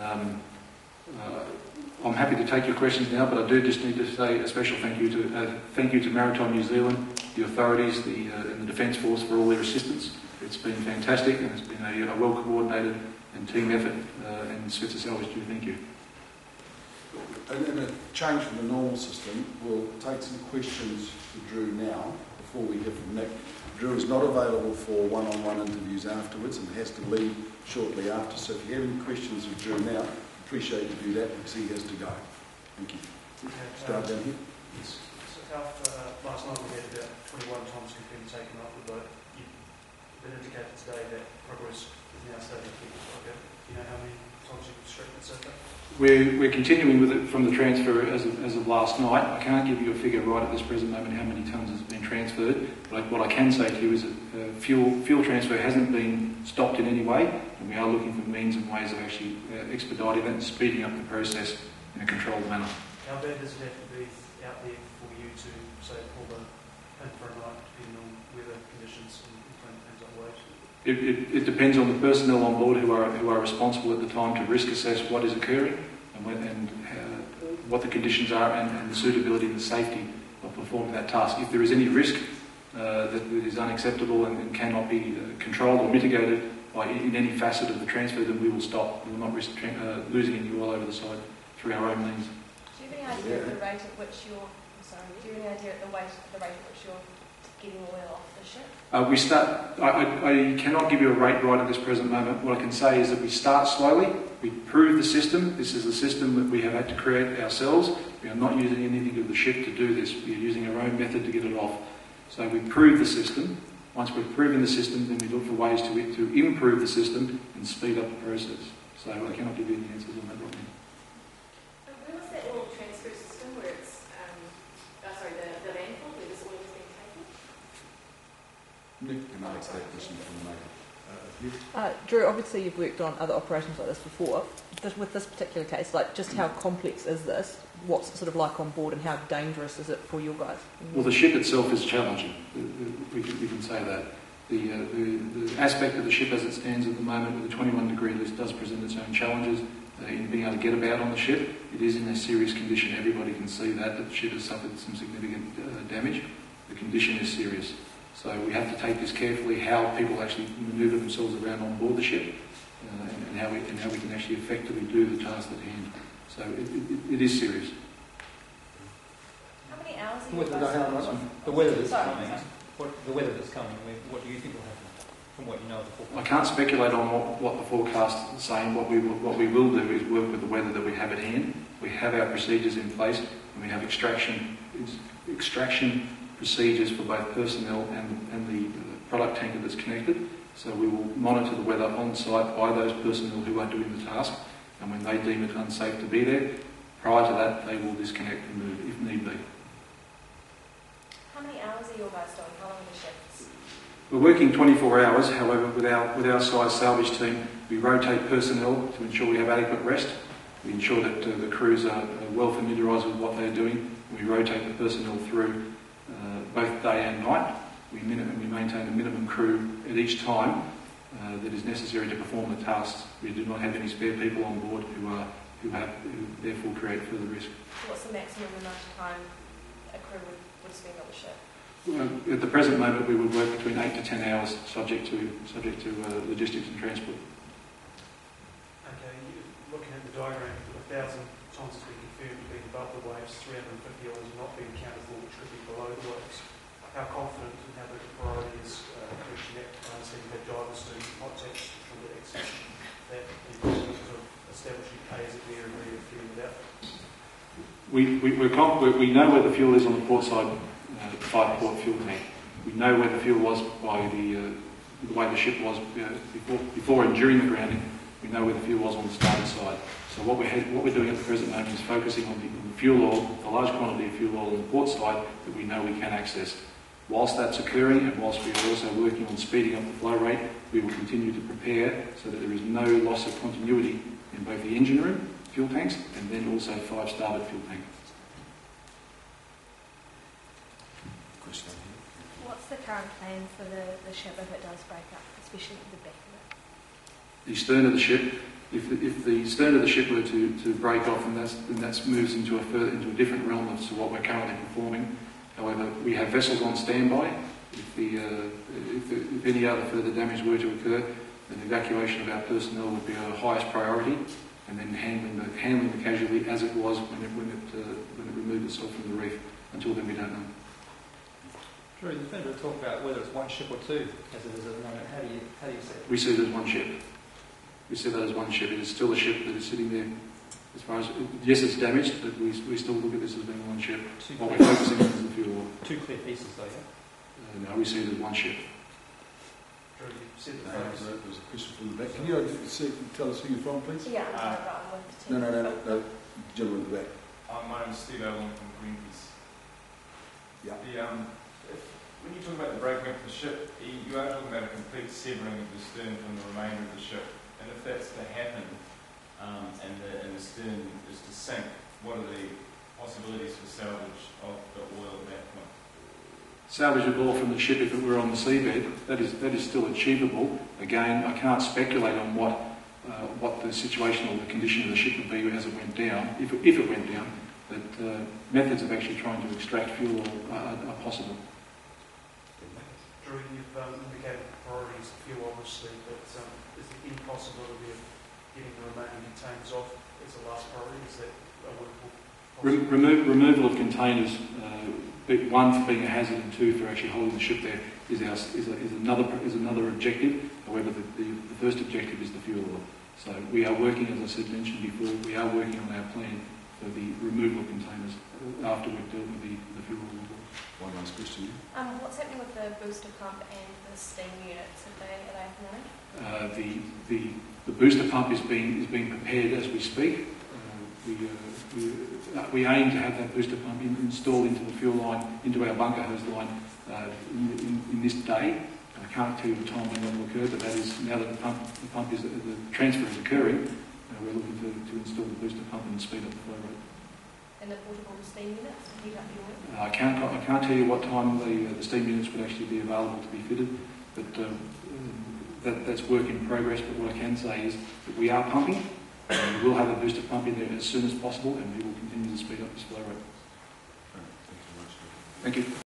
I'm happy to take your questions now, but I do just need to say a special thank you to Maritime New Zealand, the authorities, and the Defence Force for all their assistance. It's been fantastic, and it's been a well-coordinated and team effort, and Svitzer Salvage do thank you. In a change from the normal system, we'll take some questions for Drew now, before we hear from Nick. Drew is not available for one-on-one interviews afterwards and has to leave shortly after, so if you have any questions of Drew now, appreciate you do that because he has to go. Thank you. Start down here. Yes. So last night we had about 21 tons have been taken off the boat. You've been indicated today that progress is now starting to get okay. Do you know how many tons you've extracted so far? We're continuing with it from the transfer as of last night. I can't give you a figure right at this present moment how many tonnes has been transferred, but what I can say to you is that fuel transfer hasn't been stopped in any way, and we are looking for means and ways of actually expediting that and speeding up the process in a controlled manner. How bad does it have to be out there for you to, say, pull the in for a night, depending on weather conditions and things like waves? It depends on the personnel on board who are responsible at the time to risk assess what is occurring and what the conditions are and the suitability and the safety of performing that task. If there is any risk that is unacceptable and cannot be controlled or mitigated in any facet of the transfer, then we will stop. We will not risk losing any oil over the side through our own means. Do you have any idea of the rate at which you're? Do you have any idea of the rate at which you're getting oil off the ship? I cannot give you a rate right at this present moment. What I can say is that we start slowly. We prove the system. This is a system that we have had to create ourselves. We are not using anything of the ship to do this. We are using our own method to get it off. So we prove the system. Once we've proven the system, then we look for ways to improve the system and speed up the process. So I cannot give you any answers on that right now. Where was that oil transfer system where it's, the landfill where this oil is being taken? Nick can answer that question from the maker. Drew, obviously you've worked on other operations like this before. With this particular case, just how complex is this? What's it sort of like on board and how dangerous is it for you guys? Well, the ship itself is challenging. We can say that. The aspect of the ship as it stands at the moment with the 21-degree list does present its own challenges in being able to get about on the ship. It is in a serious condition. Everybody can see that the ship has suffered some significant damage. The condition is serious. So we have to take this carefully, how people actually manoeuvre themselves around on board the ship and how we can actually effectively do the task at hand. So it is serious. How many hours are you The weather that's coming. The weather that's coming. What do you think will happen from what you know of the forecast? I can't speculate on what the forecast is saying. What we will do is work with the weather that we have at hand. We have our procedures in place, and we have extraction procedures for both personnel and the product tanker that's connected. So we will monitor the weather on site by those personnel who are doing the task, and when they deem it unsafe to be there, prior to that they will disconnect and move if need be. How many hours are your guys doing? How long are the shifts? We're working 24 hours, however with our size salvage team we rotate personnel to ensure we have adequate rest. We ensure that the crews are well familiarised with what they're doing. We rotate the personnel through both day and night. We maintain a minimum crew at each time that is necessary to perform the tasks. We do not have any spare people on board who therefore create further risk. So what's the maximum amount of time a crew would spend on the ship? At the present moment, we would work between 8 to 10 hours, subject to logistics and transport. Okay, looking at the diagram, 1,000 tonnes has been confirmed to be above the waves, 350 oils not being accounted for, which could be below the waves. How confident and how big a priority is reaching that? I understand you've had divers doing hot taps from the access that in terms of establishing A as a B and ready to fuel it out. We know where the fuel is on the port side, 5-port fuel tank. We know where the fuel was by the way the ship was before and during the grounding. We know where the fuel was on the starboard side. So what we're doing at the present moment is focusing on the fuel oil, the large quantity of fuel oil on the port side that we know we can access. Whilst that's occurring and whilst we are also working on speeding up the flow rate, we will continue to prepare so that there is no loss of continuity in both the engine room, fuel tanks, and then also 5 starboard fuel tanks. What's the current plan for the ship if it does break up, especially at the back of it? the stern of the ship. If the stern of the ship were to break off, then that moves into a different realm as to what we're currently performing. However, we have vessels on standby. If any other further damage were to occur, then evacuation of our personnel would be our highest priority, and then handling the casualty as it was when it removed itself from the reef. Until then, we don't know. Drew, there's been a bit of talk about whether it's one ship or two, as it is at the moment. How do you see it? We see it as one ship. We see that as one ship. It is still a ship that is sitting there. As far as yes, it's damaged, but we still look at this as being one ship. What we're focusing on is the fuel oil. Two clear pieces, though. Yeah? No, we see it as one ship. Drew, you said the No, focus. there's a question from the back. Can you tell us who you're from, please? Yeah, I'm with the team. No. Gentleman in the back. My name's Steve Allen from Greenpeace. Yeah. When you talk about the breaking up of the ship, you are talking about a complete severing of the stern from the remainder of the ship. And if that's to happen, and the stern is to sink, what are the possibilities for salvage of the oil at that point? Salvage of oil from the ship if it were on the seabed, that is still achievable. Again, I can't speculate on what the situation or the condition of the ship would be as it went down, if it went down. But methods of actually trying to extract fuel are possible. Drew, you've indicated priorities for fuel, obviously, but is there any possibility of getting the remaining containers off as a last priority? Is that a workable possibility? Removal of containers, one for being a hazard, and two for actually holding the ship there, is another objective. However, the first objective is the fuel oil. So we are working, as I mentioned before, we are working on our plan for the removal of containers after we've dealt with the fuel oil. One last question. What's happening with the booster pump and the steam units? Are they up and running? The booster pump is being prepared as we speak. We aim to have that booster pump installed into the fuel line, into our bunker hose line in this day. I can't tell you the time when that will occur, but that is now that the transfer is occurring. We're looking to install the booster pump and speed up the flow rate. And the portable steam units to heat up your oil? I can't tell you what time the steam units would actually be available to be fitted, but that's work in progress. But what I can say is that we are pumping. We will have a booster pump in there as soon as possible, and we will continue to speed up this flow rate. Thank you very much. Thank you.